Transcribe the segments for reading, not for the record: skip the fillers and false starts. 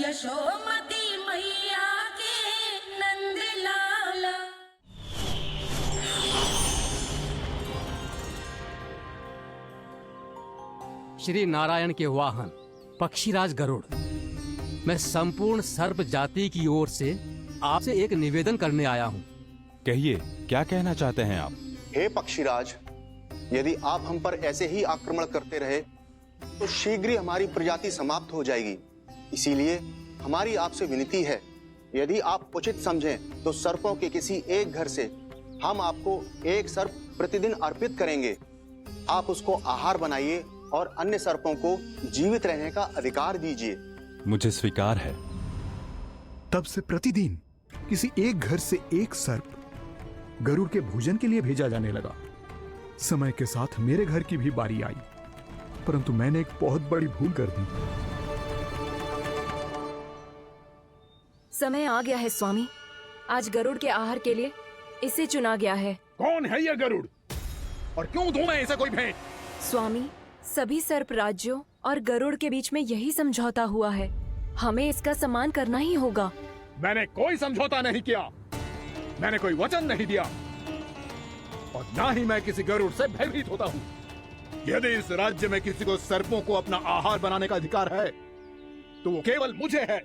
यशोमती मैया के नंद लाला। श्री नारायण के वाहन पक्षीराज गरुड़, मैं संपूर्ण सर्प जाति की ओर से आपसे एक निवेदन करने आया हूँ। कहिए, क्या कहना चाहते हैं आप? हे पक्षीराज, यदि आप हम पर ऐसे ही आक्रमण करते रहे तो शीघ्र ही हमारी प्रजाति समाप्त हो जाएगी। इसीलिए हमारी आपसे विनती है, यदि आप उचित समझें तो सर्पों के किसी एक घर से हम आपको एक सर्प प्रतिदिन अर्पित करेंगे। आप उसको आहार बनाइए और अन्य सर्पों को जीवित रहने का अधिकार दीजिए। मुझे स्वीकार है। तब से प्रतिदिन किसी एक घर से एक सर्प गरुड़ के भोजन के लिए भेजा जाने लगा। समय के साथ मेरे घर की भी बारी आई, परंतु मैंने एक बहुत बड़ी भूल कर दी। समय आ गया है स्वामी, आज गरुड़ के आहार के लिए इसे चुना गया है। कौन है यह गरुड़ और क्यों दूं मैं इसे कोई भेंट? स्वामी, सभी सर्प राज्यों और गरुड़ के बीच में यही समझौता हुआ है, हमें इसका सम्मान करना ही होगा। मैंने कोई समझौता नहीं किया, मैंने कोई वचन नहीं दिया और ना ही मैं किसी गरुड़ से भयभीत होता हूँ। यदि इस राज्य में किसी को सर्पों को अपना आहार बनाने का अधिकार है तो वो केवल मुझे है।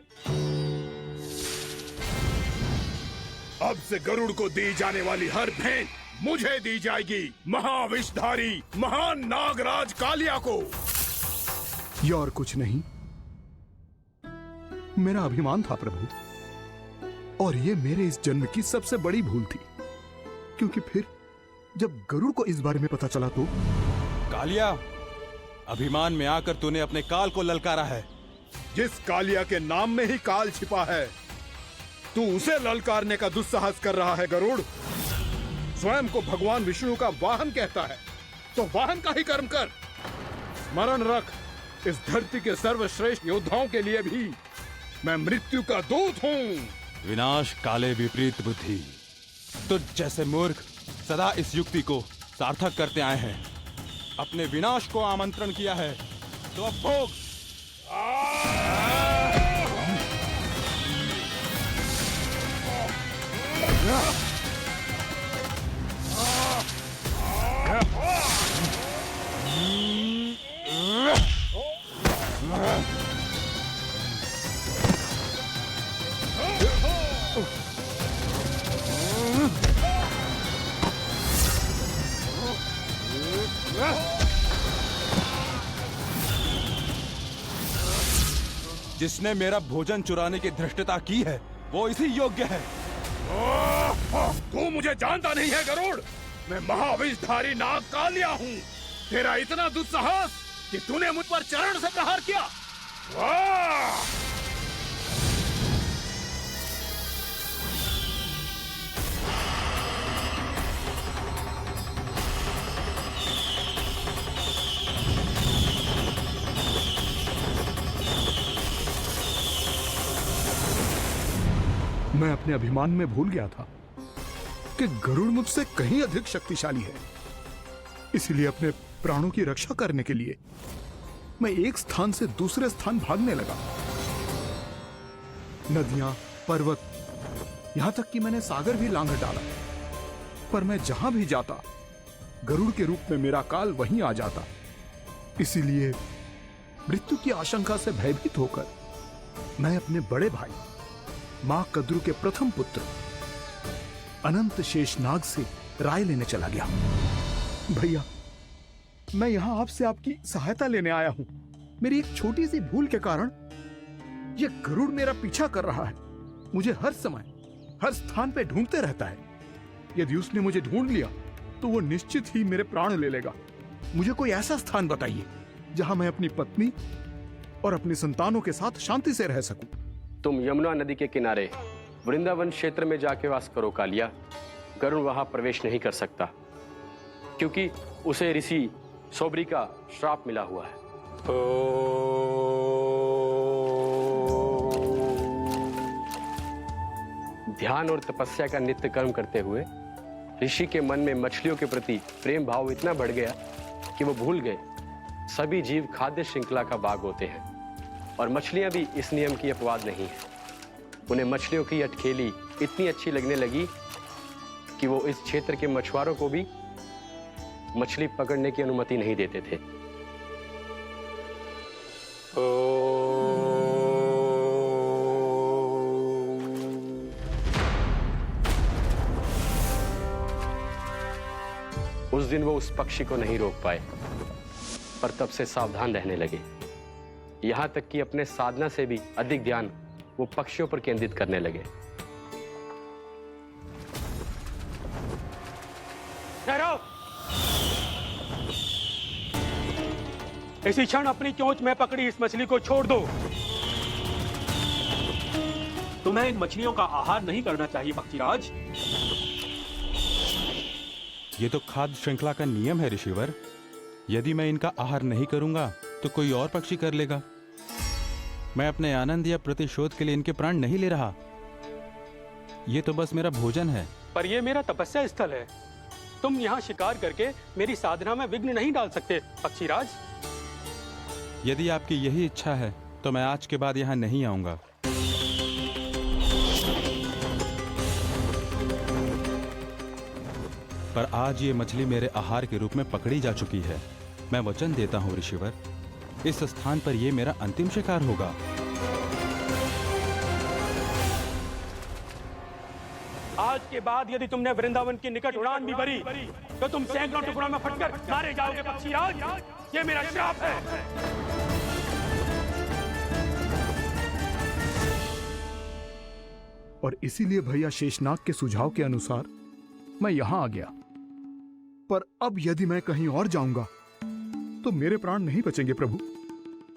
अब से गरुड़ को दी जाने वाली हर भेंट मुझे दी जाएगी, महाविषधारी महान नागराज कालिया को। यह और कुछ नहीं, मेरा अभिमान था प्रभु, और ये मेरे इस जन्म की सबसे बड़ी भूल थी, क्योंकि फिर जब गरुड़ को इस बारे में पता चला तो। कालिया, अभिमान में आकर तूने अपने काल को ललकारा है। जिस कालिया के नाम में ही काल छिपा है, तू उसे ललकारने का दुस्साहस कर रहा है गरुड़। स्वयं को भगवान विष्णु का वाहन कहता है तो वाहन का ही कर्म कर। स्मरण रख, इस धरती के सर्वश्रेष्ठ योद्धाओं के लिए भी मैं मृत्यु का दूत हूँ। विनाश काले विपरीत बुद्धि। तुझ जैसे मूर्ख सदा इस युक्ति को सार्थक करते आए हैं। अपने विनाश को आमंत्रण किया है तो अब भोग। जिसने मेरा भोजन चुराने की धृष्टता की है वो इसी योग्य है। तू मुझे जानता नहीं है गरुड़, मैं महाविषधारी नाग कालिया हूँ। तेरा इतना दुस्साहस कि तूने मुझ पर चरण से प्रहार किया। मैं अपने अभिमान में भूल गया था कि गरुड़ मुझसे कहीं अधिक शक्तिशाली है। इसलिए अपने प्राणों की रक्षा करने के लिए मैं एक स्थान से दूसरे स्थान भागने लगा। नदियां, पर्वत, यहां तक कि मैंने सागर भी लांघ डाला, पर मैं जहां भी जाता गरुड़ के रूप में मेरा काल वहीं आ जाता। इसीलिए मृत्यु की आशंका से भयभीत होकर मैं अपने बड़े भाई मां कद्रु के प्रथम पुत्र अनंत शेषनाग से राय लेने चला गया। भैया, मैं यहां आपसे आपकी सहायता लेने आया हूं। मेरी एक छोटी सी भूल के कारण यह गरुड़ मेरा पीछा कर रहा है। मुझे हर समय हर स्थान पे ढूंढते रहता है। यदि उसने मुझे ढूंढ लिया तो वो निश्चित ही मेरे प्राण ले लेगा। मुझे कोई ऐसा स्थान बताइए जहां मैं अपनी पत्नी और अपनी संतानों के साथ शांति से रह सकूं। तुम यमुना नदी के किनारे वृंदावन क्षेत्र में जाके वास करो कालिया। गरुड़ वहां प्रवेश नहीं कर सकता क्योंकि उसे ऋषि सोबरी का श्राप मिला हुआ है। ध्यान और तपस्या का नित्य कर्म करते हुए ऋषि के मन में मछलियों के प्रति प्रेम भाव इतना बढ़ गया कि वो भूल गए सभी जीव खाद्य श्रृंखला का भाग होते हैं। और मछलियां भी इस नियम की अपवाद नहीं है। उन्हें मछलियों की अटखेली इतनी अच्छी लगने लगी कि वो इस क्षेत्र के मछुआरों को भी मछली पकड़ने की अनुमति नहीं देते थे। उस दिन वो उस पक्षी को नहीं रोक पाए, पर तब से सावधान रहने लगे। यहां तक कि अपने साधना से भी अधिक ध्यान वो पक्षियों पर केंद्रित करने लगे। ठहरो! इसी क्षण अपनी चोंच में पकड़ी इस मछली को छोड़ दो। तुम्हें इन मछलियों का आहार नहीं करना चाहिए पक्षीराज। ये तो खाद्य श्रृंखला का नियम है ऋषिवर। यदि मैं इनका आहार नहीं करूंगा तो कोई और पक्षी कर लेगा। मैं अपने आनंद या प्रतिशोध के लिए इनके प्राण नहीं ले रहा। ये तो बस मेरा भोजन है। पर यह मेरा तपस्या स्थल है। तुम यहाँ शिकार करके मेरी साधना में विघ्न नहीं डाल सकते पक्षीराज। यदि आपकी यही इच्छा है तो मैं आज के बाद यहाँ नहीं आऊंगा। पर आज ये मछली मेरे आहार के रूप में पकड़ी जा चुकी है। मैं वचन देता हूँ ऋषिवर, इस स्थान पर ये मेरा अंतिम शिकार होगा। आज के बाद यदि तुमने वृंदावन की निकट उड़ान भी भरी तो तुम सैकड़ों टुकड़ों में फटकर मारे जाओगे पक्षीराज। ये मेरा श्राप है। और इसीलिए भैया शेषनाग के सुझाव के अनुसार मैं यहां आ गया। पर अब यदि मैं कहीं और जाऊंगा तो मेरे प्राण नहीं बचेंगे प्रभु।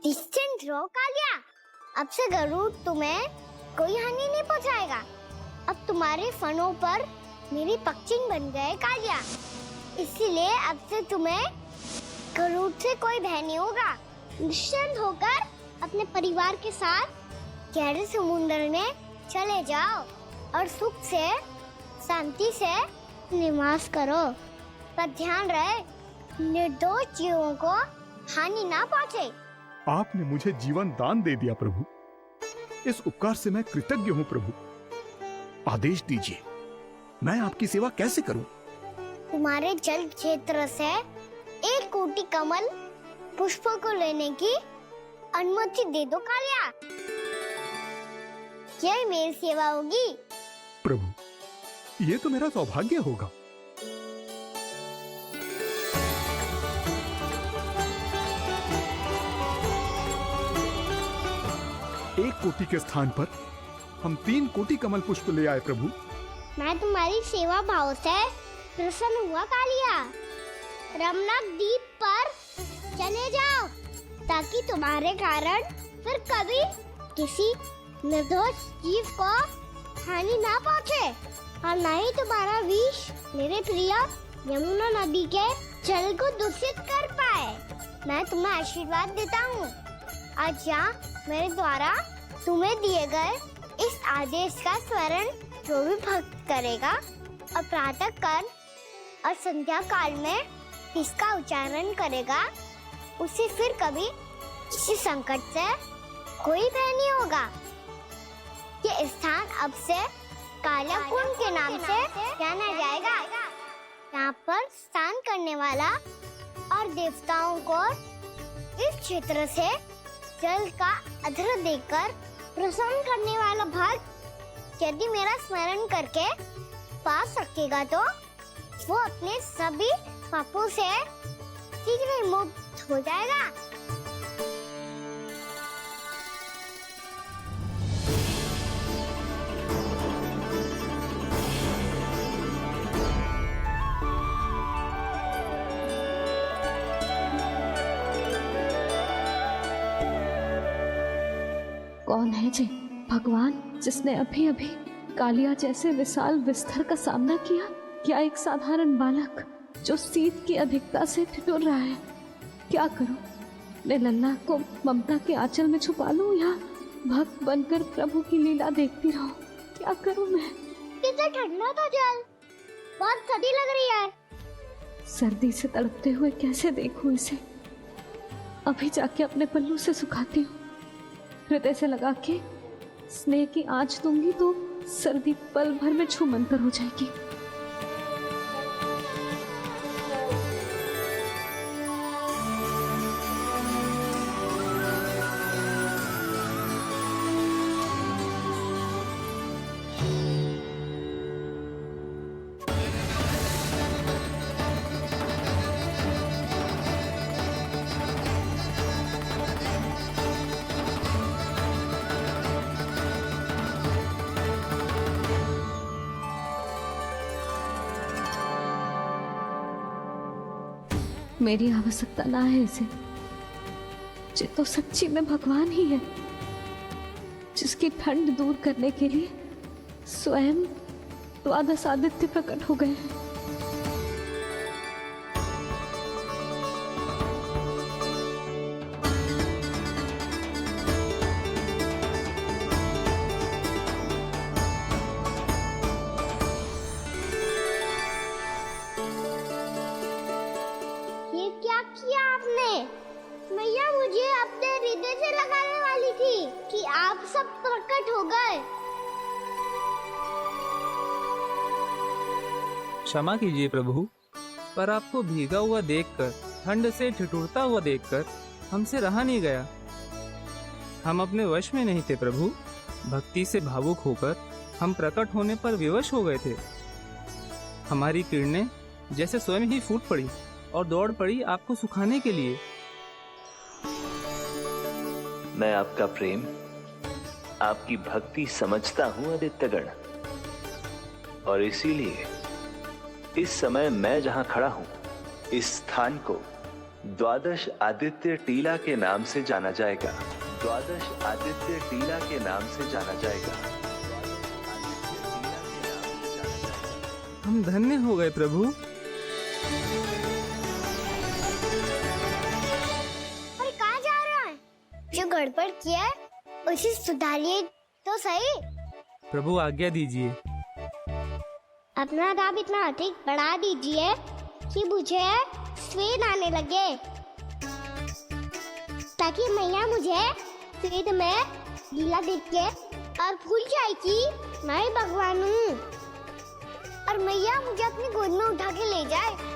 निश्चिंत रहो कालिया, अब से गरुड़ तुम्हें कोई हानि नहीं पहुंचाएगा। अब तुम्हारे फनों पर मेरी पक्षिंग बन गए कालिया, इसीलिए अब से तुम्हें गरुड़ से कोई भय नहीं होगा। निश्चिंत होकर अपने परिवार के साथ गहरे समुद्र में चले जाओ और सुख से शांति से निवास करो। पर ध्यान रहे निर्दोष जीवों को हानि ना पहुंचे। आपने मुझे जीवन दान दे दिया प्रभु, इस उपकार से मैं कृतज्ञ हूँ प्रभु। आदेश दीजिए, मैं आपकी सेवा कैसे करूं? तुम्हारे जल क्षेत्र से 1 कोटि कमल पुष्पों को लेने की अनुमति दे दो कालिया। यह मेरी सेवा होगी प्रभु। ये तो मेरा सौभाग्य होगा। 1 कोटि के स्थान पर हम 3 कोटि कमल पुष्प ले आए प्रभु। मैं तुम्हारी सेवा भाव से प्रसन्न हुआ कालिया। रमनाक द्वीप पर चले जाओ ताकि तुम्हारे कारण फिर कभी किसी निर्दोष जीव को हानि ना पहुंचे और न ही तुम्हारा विष मेरे प्रिय यमुना नदी के जल को दूषित कर पाए। मैं तुम्हें आशीर्वाद देता हूँ। आज यहाँ मेरे द्वारा तुम्हें दिए गए इस आदेश का स्मरण जो भी भक्त करेगा और प्रातः काल और संध्या काल में इसका उच्चारण करेगा, उसे फिर कभी किसी संकट से कोई भय नहीं होगा। ये स्थान अब से काला कुंड के नाम से जाना जाएगा। यहाँ पर स्नान करने वाला और देवताओं को इस क्षेत्र से जल का अर्घ्य देकर प्रसन्न करने वाला भक्त यदि मेरा स्मरण करके पास रखेगा तो वो अपने सभी पापों से शीघ्र ही मुक्त हो जाएगा। कौन है जी भगवान जिसने अभी अभी कालिया जैसे विशाल विस्तर का सामना किया? क्या एक साधारण बालक जो शीत की अधिकता से ठिठुर रहा है? क्या करूं? अपने लल्ला को ममता के आंचल में छुपा लूं या भक्त बनकर प्रभु की लीला देखती रहूं? क्या करूं मैं? कितना ठंडा था जल, बहुत सर्दी लग रही है। सर्दी से तड़पते हुए कैसे देखूं इसे? अभी जाके अपने पल्लू से सुखाती हूँ। हृदय से लगा के स्नेह की आंच दूंगी तो सर्दी पल भर में छूमंतर हो जाएगी। मेरी आवश्यकता ना है इसे। ये तो सच्ची में भगवान ही है, जिसकी ठंड दूर करने के लिए स्वयं द्वादश आदित्य प्रकट हो गए हैं। ये क्या किया आपने? मैया मुझे अपने हृदय से लगाने वाली थी कि आप सब प्रकट हो गए। क्षमा कीजिए प्रभु, पर आपको भीगा हुआ देखकर, ठंड से ठिठुरता हुआ देखकर हमसे रहा नहीं गया। हम अपने वश में नहीं थे प्रभु। भक्ति से भावुक होकर हम प्रकट होने पर विवश हो गए थे। हमारी किरणें जैसे स्वयं ही फूट पड़ी और दौड़ पड़ी आपको सुखाने के लिए। मैं आपका प्रेम, आपकी भक्ति समझता हूं आदित्यगण, और इसीलिए इस समय मैं जहां खड़ा हूं, इस स्थान को द्वादश आदित्य टीला के नाम से जाना जाएगा। द्वादश आदित्य टीला के नाम से जाना जाएगा। हम धन्य हो गए प्रभु। और कहाँ जा रहा है? जो गड़बड़ किया है उसे सुधारिए तो सही। प्रभु आज्ञा दीजिए। अपना दाब इतना अधिक बढ़ा दीजिए कि मुझे स्वेद आने लगे, ताकि मैया मुझे स्वेद में लीला देख के और भूल जाए कि मैं भगवान हूँ, और मैया मुझे अपनी गोद में उठा के ले जाए।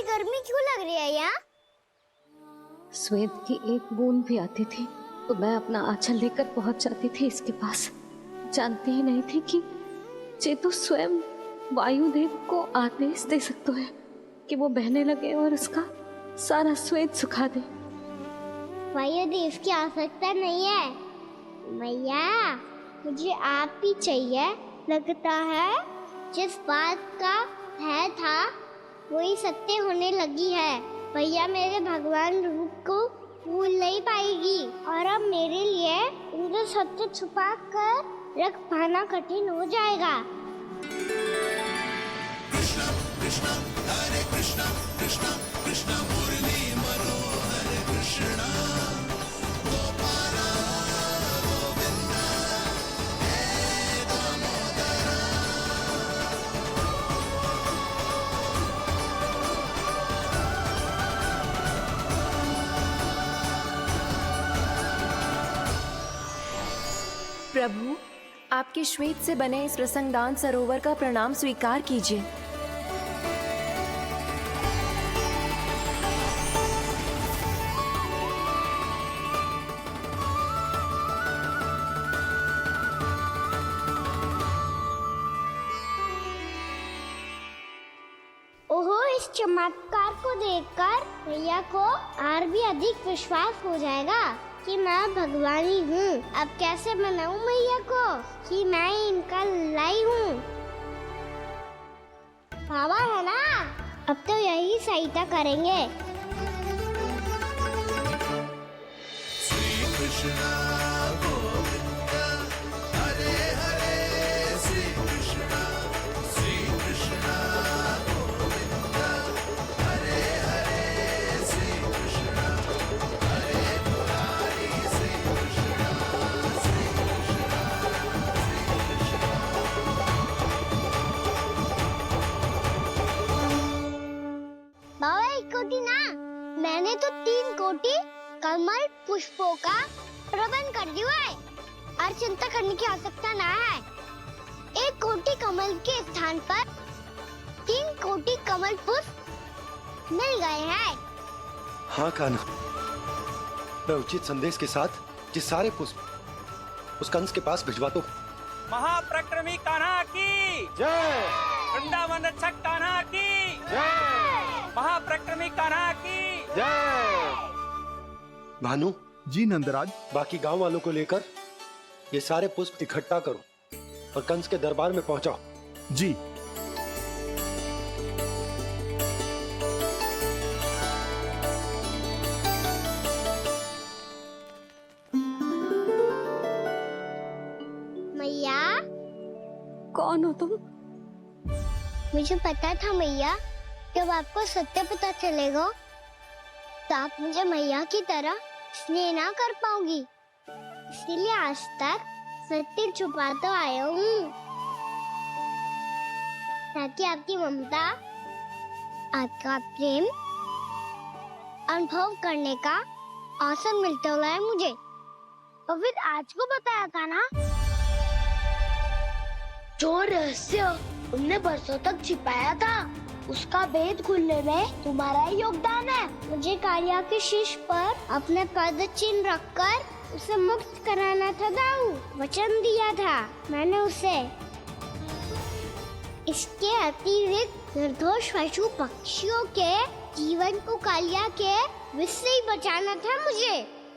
गर्मी क्यों लग रही है यहाँ? स्वेद की एक बूंद भी आती थी तो मैं अपना आंचल लेकर पहुंच जाती थी इसके पास। जानती ही नहीं थी कि ये तो स्वयं वायुदेव को आदेश दे सकता है कि वो बहने लगे और इसका सारा स्वेद सुखा दे। वायुदेव की आवश्यकता नहीं है मैया, मुझे आप ही चाहिए। लगता है जिस बात का भय था वही सत्य होने लगी है। भैया मेरे भगवान रूप को भूल नहीं पाएगी, और अब मेरे लिए उनके सत्य छुपा कर रख पाना कठिन हो जाएगा। कृष्णा कृष्णा हरे कृष्णा कृष्णा कृष्णा मुरली मनोहर कृष्णा गोपाला गोविंदा हे दामोदरा। प्रभु, आपके श्वेत से बने इस रसंगदान सरोवर का प्रणाम स्वीकार कीजिए। ओहो, इस चमत्कार को देखकर भैया को और भी अधिक विश्वास हो जाएगा कि मैं भगवानी हूँ। अब कैसे मनाऊं मैया को कि मैं इनका लाई हूँ। बाबा है ना, अब तो यही सहायता करेंगे। श्री कृष्णा गोविंदा हरे कमल पुष्पों का प्रबंध कर दिया है और चिंता करने की आवश्यकता न है। 1 कोटि कमल के स्थान पर 3 कोटि कमल पुष्प मिल गए हैं। हाँ कान्हा, मैं उचित संदेश के साथ ये सारे पुष्प उस कंस के पास भिजवाता हूँ। महाप्रक्रमी कान्हा की जय। वृंदावन रक्षक कान्हा की जय। महाप्रक्रमी कान्हा की जय। भानु जी नंदराज, बाकी गांव वालों को लेकर ये सारे पुष्प इकट्ठा करो और कंस के दरबार में पहुंचाओ। जी। मैया, कौन हो तुम? मुझे पता था मैया, जब आपको सत्य पता चलेगा तो आप मुझे मैया की तरह स्नेह ना कर पाओगी, इसलिए आज तक सत्य छुपा तो आया हूँ ताकि आपकी ममता, आपका प्रेम अनुभव करने का अवसर मिलता हुआ है मुझे। और फिर आज को बताया था ना, जो रहस्य तुमने बरसों तक छिपाया था उसका भेद खुलने में तुम्हारा ही योगदान है। मुझे कालिया के शीश पर अपने पद चिन्ह रखकर उसे मुक्त कराना था दाऊ, वचन दिया था मैंने उसे। इसके अतिरिक्त निर्दोष पशु पक्षियों के जीवन को कालिया के विष से ही बचाना था मुझे।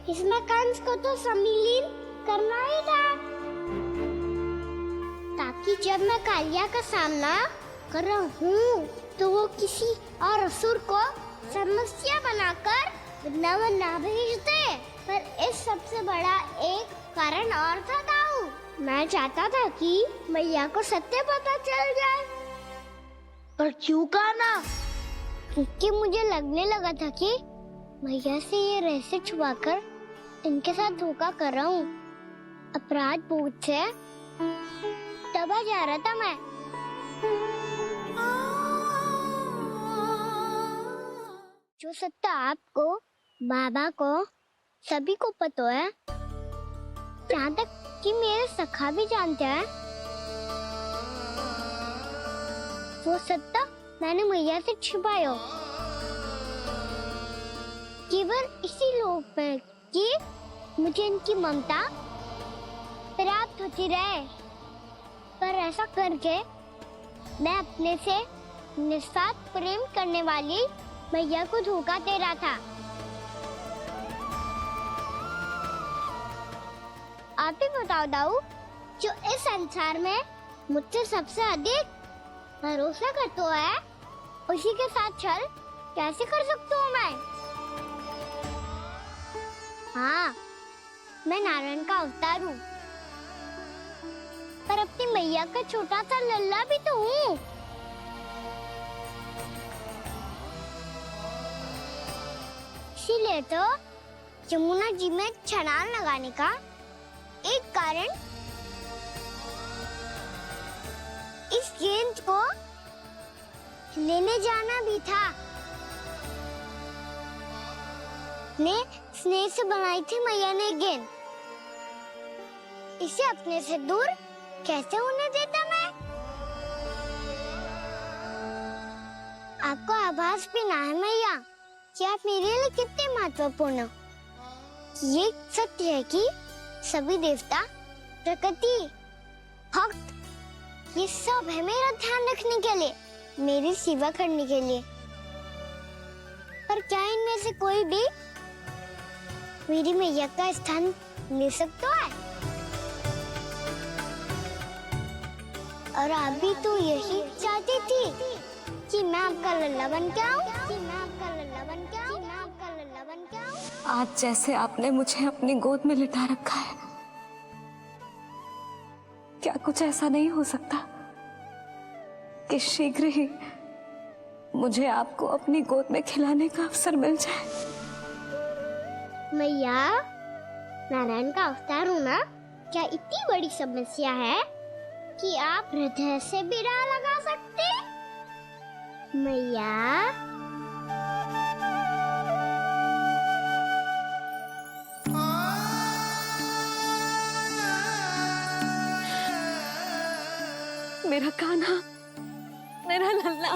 इसमें कंस को तो सम्मिलित करना ही था, ताकि जब मैं कालिया का सामना कर रहा हूँ तो वो किसी और असुर को समस्या बनाकर वृंदावन ना भेज दे। पर इस सबसे बड़ा एक कारण और था दाऊ, मैं चाहता था कि मैया को सत्य पता चल जाए। पर क्यों कान्हा? क्योंकि मुझे लगने लगा था कि मैया से ये रहस्य छुपाकर इनके साथ धोखा कर रहा हूँ। अपराध बोध से दबा जा रहा था मैं। जो सत्य आपको, बाबा को, सभी को पता है, यहाँ तक कि मेरे सखा भी जानते हैं, वो सत्य मैंने मैया से छिपाया केवल इसी लोक में कि मुझे इनकी ममता प्राप्त होती रहे। पर ऐसा करके मैं अपने से निस्वार्थ प्रेम करने वाली मैया को धोखा दे रहा था। आप ही बताओ दाऊ, जो इस संसार में मुझसे सबसे अधिक भरोसा करता है, उसी के साथ छल कैसे कर सकता हूँ मैं? हाँ, मैं नारायण का अवतार हूँ, पर अपनी मैया का छोटा सा लल्ला भी तो हूँ। इसीलिए तो यमुना जी में छलांग लगाने का एक कारण इस गेंद को लेने जाना भी था। स्नेह से बनाई थी मैया ने गेंद, इसे अपने से दूर कैसे होने देता मैं? आपको आभास भी ना है मैया कि आप मेरे लिए कितने महत्वपूर्ण हो। ये सत्य है कि सभी देवता, प्रकृति, भक्त, ये सब है मेरा ध्यान रखने के लिए, मेरी सेवा करने के लिए। पर क्या इनमें से कोई भी मेरी मैया का स्थान ले सकता है? और आप भी तो यही चाहती थी कि मैं आपका लल्ला बन के आऊं, आज जैसे आपने मुझे अपनी गोद में लिटा रखा है, क्या कुछ ऐसा नहीं हो सकता कि शीघ्र ही मुझे आपको अपनी गोद में खिलाने का अवसर मिल जाए? मैया, नारायण का अवतार होना क्या इतनी बड़ी समस्या है कि आप हृदय से भी राह लगा सकते? मैया, मेरा कान्हा, मेरा लल्ला।